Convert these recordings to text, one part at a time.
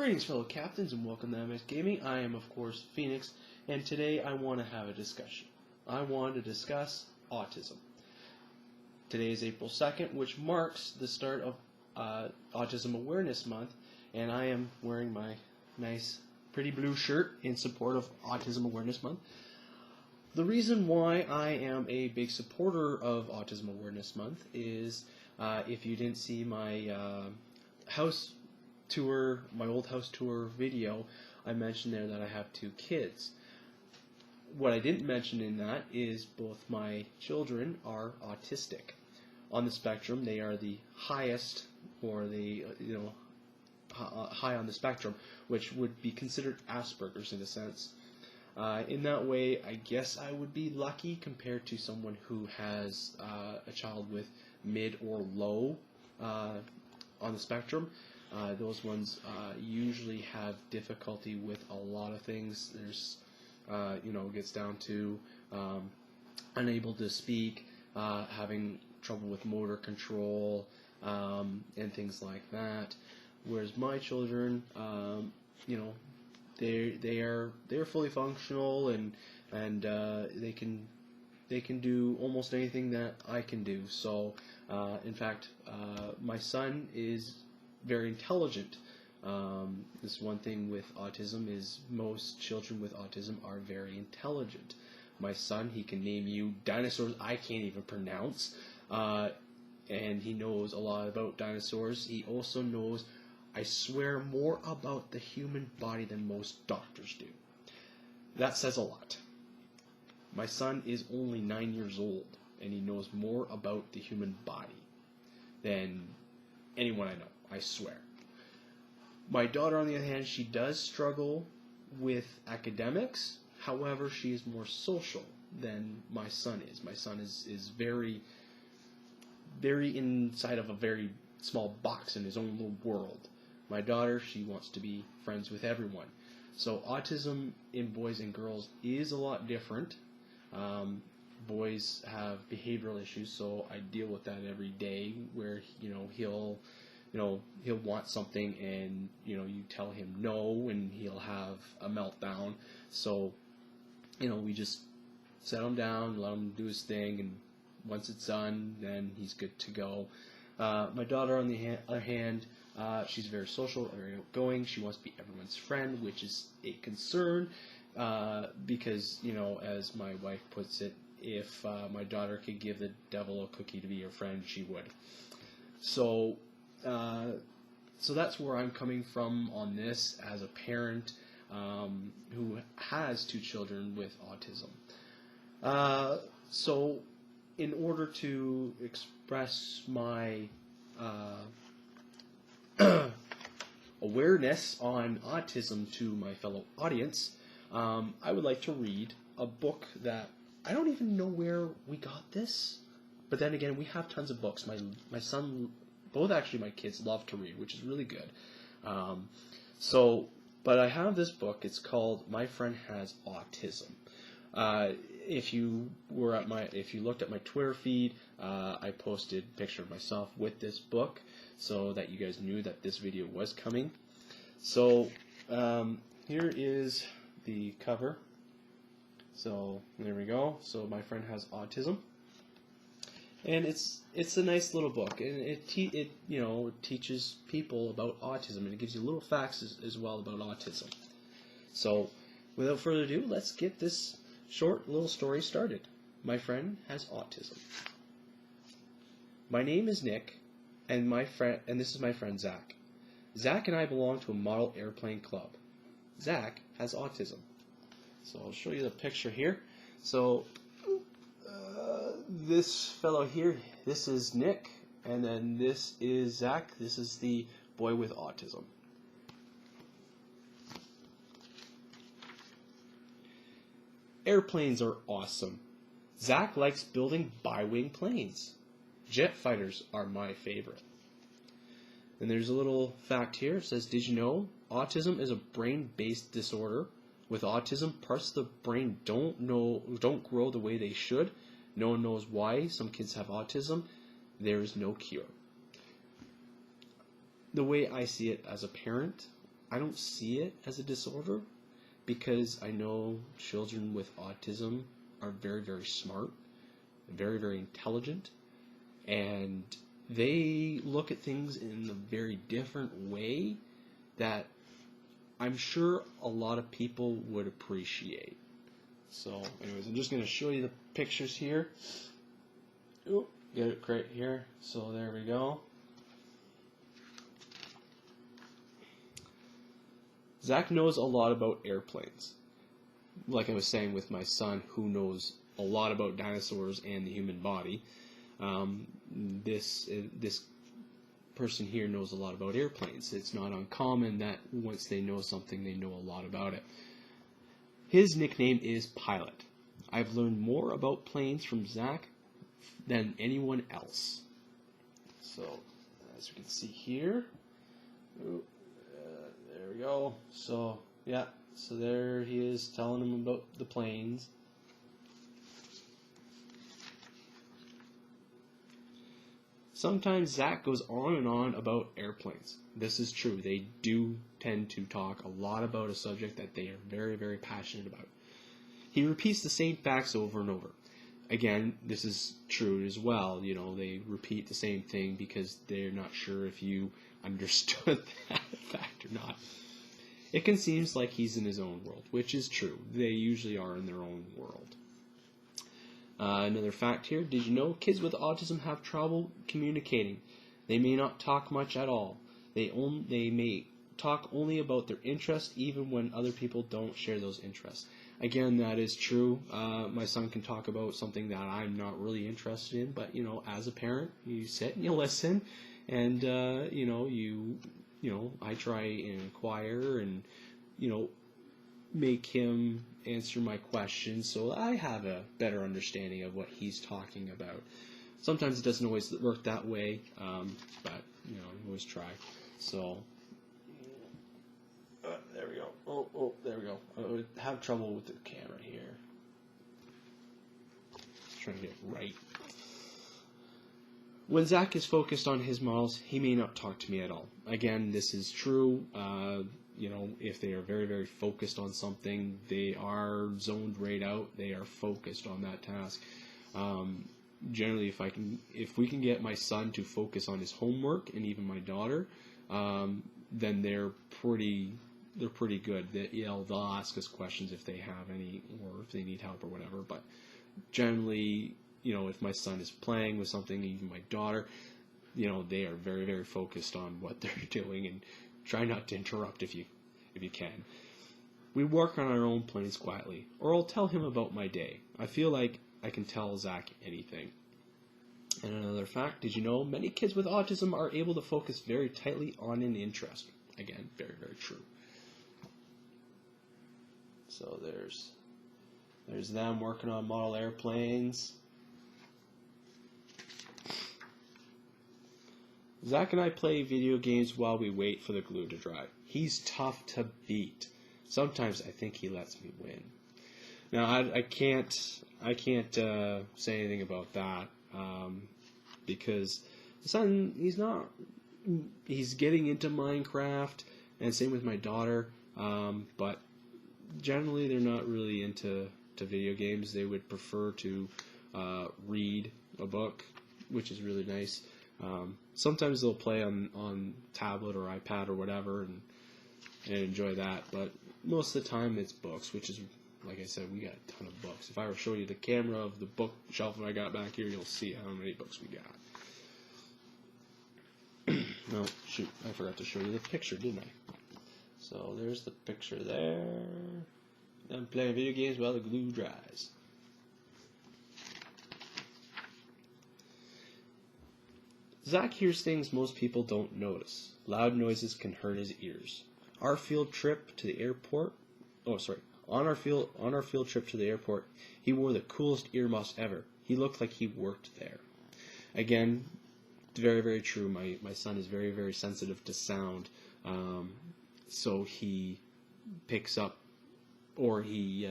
Greetings, fellow captains, and welcome to MS Gaming. I am, of course, Phoenix, and today I want to have a discussion. I want to discuss autism. Today is April 2nd, which marks the start of Autism Awareness Month, and I am wearing my nice, pretty blue shirt in support of Autism Awareness Month. The reason why I am a big supporter of Autism Awareness Month is, if you didn't see my my old house tour video, I mentioned there that I have 2 kids. What I didn't mention in that is both my children are autistic. On the spectrum, they are the highest, or high on the spectrum, which would be considered Asperger's in a sense. In that way, I guess I would be lucky compared to someone who has a child with mid or low on the spectrum. Those ones usually have difficulty with a lot of things. There's, gets down to unable to speak, having trouble with motor control, and things like that. Whereas my children, they're fully functional, and they can do almost anything that I can do. So, in fact, my son is very intelligent. This one thing with autism is most children with autism are very intelligent. My son, he can name you dinosaurs I can't even pronounce, and he knows a lot about dinosaurs. He also knows, I swear, more about the human body than most doctors do. That says a lot. My son is only 9 years old, and he knows more about the human body than anyone I know, I swear. My daughter, on the other hand, she does struggle with academics. However, she is more social than my son is. My son is very, very inside of a very small box in his own little world. My daughter, she wants to be friends with everyone. So autism in boys and girls is a lot different. Boys have behavioral issues, so I deal with that every day, where he'll want something, and you tell him no, and he'll have a meltdown. So we just set him down, let him do his thing, and once it's done, then he's good to go. My daughter, on the other hand, she's very social, very outgoing. She wants to be everyone's friend, which is a concern, because, as my wife puts it, if my daughter could give the devil a cookie to be her friend, she would. So that's where I'm coming from on this as a parent who has 2 children with autism. So in order to express my awareness on autism to my fellow audience, I would like to read a book that I don't even know where we got this, but then again, we have tons of books. My son, both actually my kids, love to read, which is really good. But I have this book. It's called My Friend Has Autism. If you looked at my Twitter feed, I posted a picture of myself with this book so that you guys knew that this video was coming. So here is the cover. So there we go. So My Friend Has Autism, and it's a nice little book, and it teaches people about autism, and it gives you little facts as well about autism. So without further ado, let's get this short little story started. My Friend Has Autism. My name is Nick, and this is my friend Zach. Zach and I belong to a model airplane club. Zach has autism. So I'll show you the picture here. So this fellow here, this is Nick, and then this is Zach. This is the boy with autism. Airplanes are awesome. Zach likes building bi-wing planes. Jet fighters are my favorite. And there's a little fact here. It says, did you know autism is a brain-based disorder? With autism, parts of the brain don't grow the way they should. No one knows why. Some kids have autism. There is no cure. The way I see it as a parent, I don't see it as a disorder because I know children with autism are very, very smart, very, very intelligent, and they look at things in a very different way that I'm sure a lot of people would appreciate. So, anyways, I'm just going to show you the pictures here. Ooh, get it right here. So there we go. Zach knows a lot about airplanes. Like I was saying with my son, who knows a lot about dinosaurs and the human body. This person here knows a lot about airplanes. It's not uncommon that once they know something, they know a lot about it. His nickname is Pilot. I've learned more about planes from Zach than anyone else. So, as you can see here, there we go. So, yeah, so there he is telling him about the planes. Sometimes Zach goes on and on about airplanes. This is true. They do tend to talk a lot about a subject that they are very, very passionate about. He repeats the same facts over and over. Again, this is true as well. You know, they repeat the same thing because they're not sure if you understood that fact or not. It can seem like he's in his own world, which is true. They usually are in their own world. Another fact here, did you know kids with autism have trouble communicating? They may not talk much at all. They may talk only about their interests even when other people don't share those interests. Again, that is true. My son can talk about something that I'm not really interested in, but, you know, as a parent, you sit and you listen, and, I try and inquire and, make him answer my questions so I have a better understanding of what he's talking about. Sometimes it doesn't always work that way, but, I always try. So, there we go. Oh, there we go. I have trouble with the camera here. Just trying to get it right. When Zach is focused on his models, he may not talk to me at all. Again, this is true. If they are very, very focused on something, they are zoned right out. They are focused on that task. Generally, if we can get my son to focus on his homework, and even my daughter, then they're pretty good. They'll ask us questions if they have any, or if they need help or whatever. But generally, if my son is playing with something, even my daughter, they are very, very focused on what they're doing, and try not to interrupt if you can. We work on our own planes quietly, or I'll tell him about my day. I feel like I can tell Zach anything. And another fact, did you know many kids with autism are able to focus very tightly on an interest? Again, very, very true. So there's them working on model airplanes. Zach and I play video games while we wait for the glue to dry. He's tough to beat. Sometimes I think he lets me win. Now I can't say anything about that because the son, he's getting into Minecraft, and same with my daughter. But generally they're not really into video games. They would prefer to read a book, which is really nice. Sometimes they'll play on tablet or iPad or whatever and enjoy that, but most of the time it's books, which is, like I said, we got a ton of books. If I were to show you the camera of the bookshelf that I got back here, you'll see how many books we got. No, shoot, I forgot to show you the picture, didn't I? So there's the picture there. I'm playing video games while the glue dries. Zach hears things most people don't notice. Loud noises can hurt his ears. On our field trip to the airport, he wore the coolest earmuffs ever. He looked like he worked there. Again, very, very true. My son is very, very sensitive to sound. So he picks up, or he,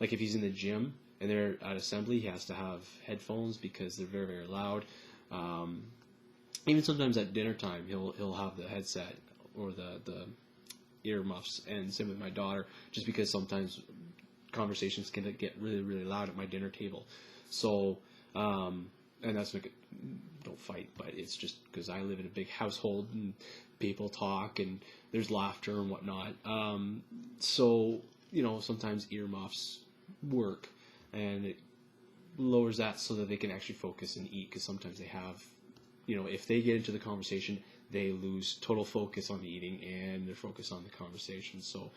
like if he's in the gym and they're at assembly, he has to have headphones because they're very, very loud. Even sometimes at dinner time, he'll have the headset or the earmuffs, and same with my daughter, just because sometimes conversations can get really, really loud at my dinner table. So, and that's not, don't fight, but it's just because I live in a big household and people talk and there's laughter and whatnot. So, sometimes earmuffs work, and it lowers that so that they can actually focus and eat, because sometimes they have, if they get into the conversation, they lose total focus on eating and their focus on the conversation. So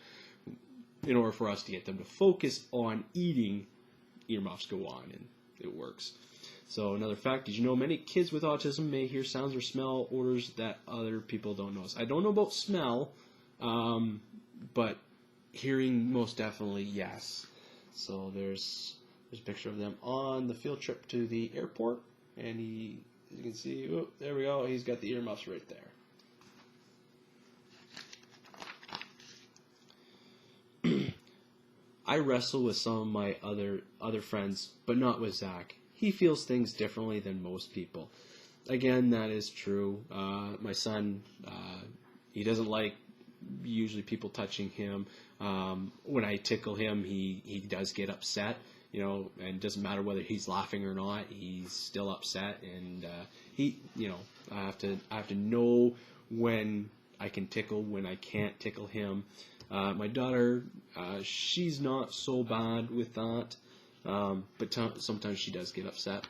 in order for us to get them to focus on eating, earmuffs go on, and it works. So another fact, did you know many kids with autism may hear sounds or smell odors that other people don't notice? I don't know about smell, but hearing most definitely, yes. So there's a picture of them on the field trip to the airport, and you can see, oh, there we go, he's got the earmuffs right there. I wrestle with some of my other friends, but not with Zach. He feels things differently than most people. Again, that is true. My son, he doesn't like usually people touching him. When I tickle him, he does get upset, and it doesn't matter whether he's laughing or not, he's still upset, and I have to know when I can tickle, when I can't tickle him. My daughter, she's not so bad with that, but sometimes she does get upset.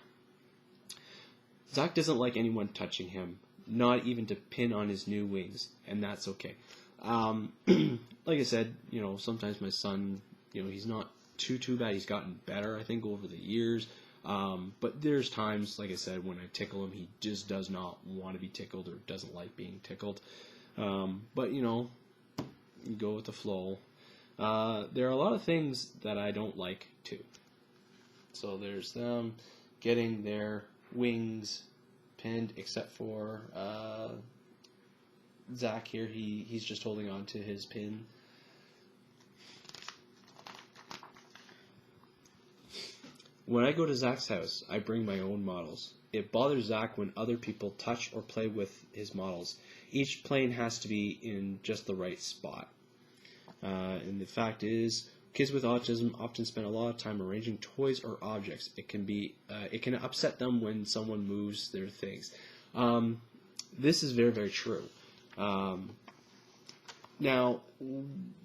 Zach doesn't like anyone touching him, not even to pin on his new wings, and that's okay. Like I said, sometimes my son, he's not too bad. He's gotten better, I think, over the years. But there's times, like I said, when I tickle him, he just does not want to be tickled or doesn't like being tickled. But, you go with the flow. There are a lot of things that I don't like, too. So there's them getting their wings pinned, except for Zach here. He's just holding on to his pin. When I go to Zach's house, I bring my own models. It bothers Zach when other people touch or play with his models. Each plane has to be in just the right spot. And the fact is, kids with autism often spend a lot of time arranging toys or objects. It can upset them when someone moves their things. This is very, very true. Now,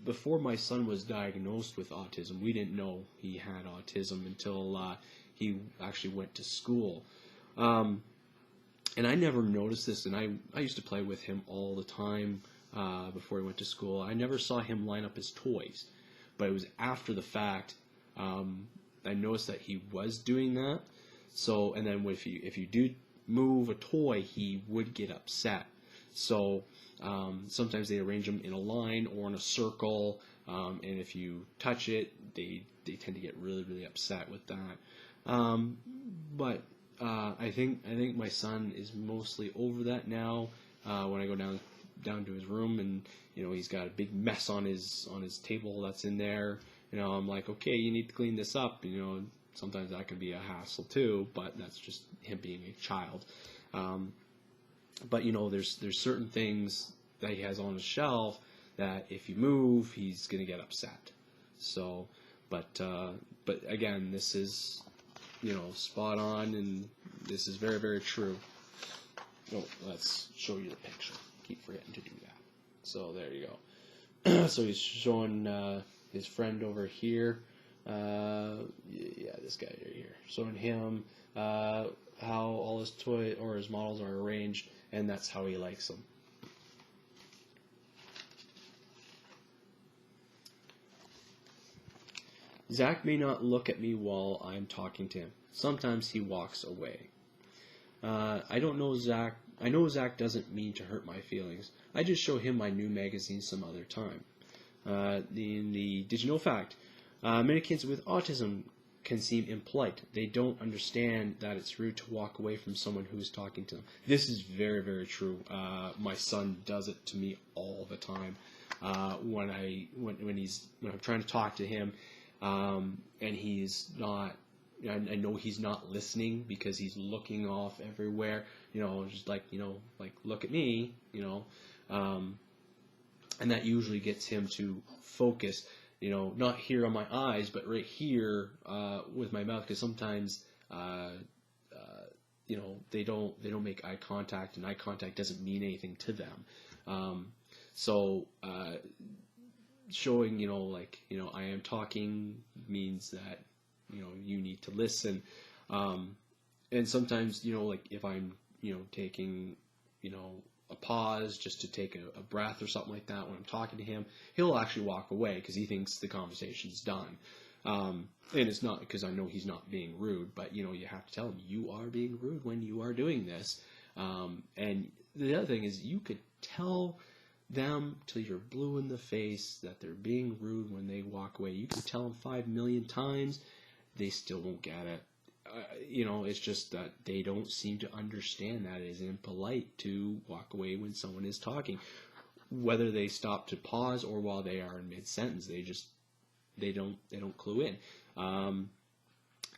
before my son was diagnosed with autism, we didn't know he had autism until he actually went to school. And I never noticed this, and I used to play with him all the time before he went to school. I never saw him line up his toys, but it was after the fact I noticed that he was doing that. So, and then if you do move a toy, he would get upset. So sometimes they arrange them in a line or in a circle, and if you touch it, they tend to get really, really upset with that. But I think my son is mostly over that now. When I go down to his room, and he's got a big mess on his table that's in there. I'm like, okay, you need to clean this up. Sometimes that can be a hassle too, but that's just him being a child. But there's certain things that he has on his shelf that if you move, he's gonna get upset. So, but again, this is spot on, and this is very, very true. Oh, let's show you the picture. Keep forgetting to do that. So there you go. So he's showing his friend over here. Yeah, this guy right here. Showing him how all his toy or his models are arranged, and that's how he likes them. Zach may not look at me while I'm talking to him. Sometimes he walks away. I know Zach doesn't mean to hurt my feelings. I just show him my new magazine some other time. Did you know fact? Many kids with autism can seem impolite. They don't understand that it's rude to walk away from someone who's talking to them. This is very, very true. My son does it to me all the time. When I'm trying to talk to him, and he's not. I know he's not listening because he's looking off everywhere. Just like look at me. and that usually gets him to focus, you know, not here on my eyes, but right here with my mouth, because sometimes you know, they don't make eye contact, and eye contact doesn't mean anything to them. So showing, you know, like, you know, I am talking means that, you know, you need to listen. And sometimes, you know, like if I'm, you know, taking, you know, a pause just to take a breath or something like that when I'm talking to him, he'll actually walk away because he thinks the conversation's done. And it's not because I know he's not being rude, but, you know, you have to tell him you are being rude when you are doing this. And the other thing is you could tell them till you're blue in the face that they're being rude when they walk away. You can tell them 5 million times, they still won't get it. You know, it's just that they don't seem to understand that it is impolite to walk away when someone is talking, whether they stop to pause or while they are in mid-sentence. They don't clue in.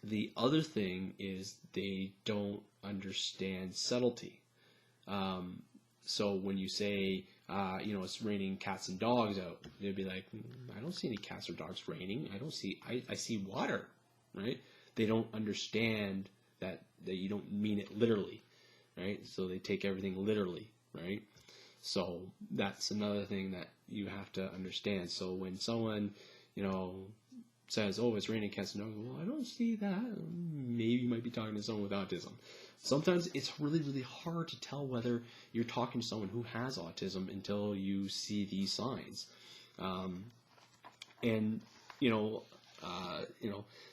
The other thing is they don't understand subtlety. So when you say, you know, it's raining cats and dogs out, they'd be like, I don't see any cats or dogs raining. I see water, right? They don't understand that you don't mean it literally, right? So they take everything literally, right? So that's another thing that you have to understand. So when someone, you know, says, oh, it's raining cats and dogs, well, I don't see that. Maybe you might be talking to someone with autism. Sometimes it's really, really hard to tell whether you're talking to someone who has autism until you see these signs. And, you know,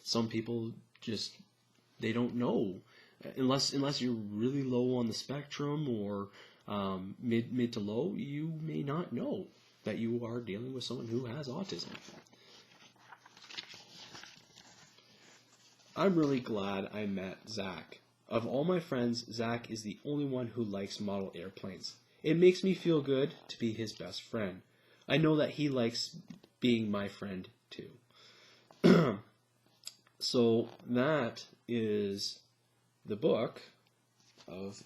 some people just, they don't know. Unless you're really low on the spectrum or mid to low, you may not know that you are dealing with someone who has autism. I'm really glad I met Zach. Of all my friends, Zach is the only one who likes model airplanes. It makes me feel good to be his best friend. I know that he likes being my friend too. So that is the book of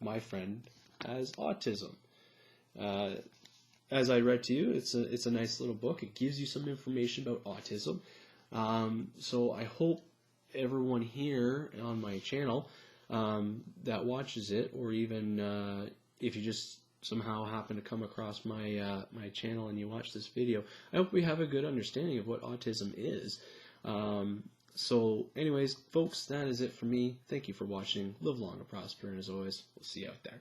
My Friend Has Autism. As I read to you, it's a nice little book. It gives you some information about autism. So I hope everyone here on my channel that watches it, or even if you just somehow happen to come across my my channel and you watch this video, I hope we have a good understanding of what autism is. So anyways, folks, that is it for me. Thank you for watching. Live long and prosper, and as always, we'll see you out there.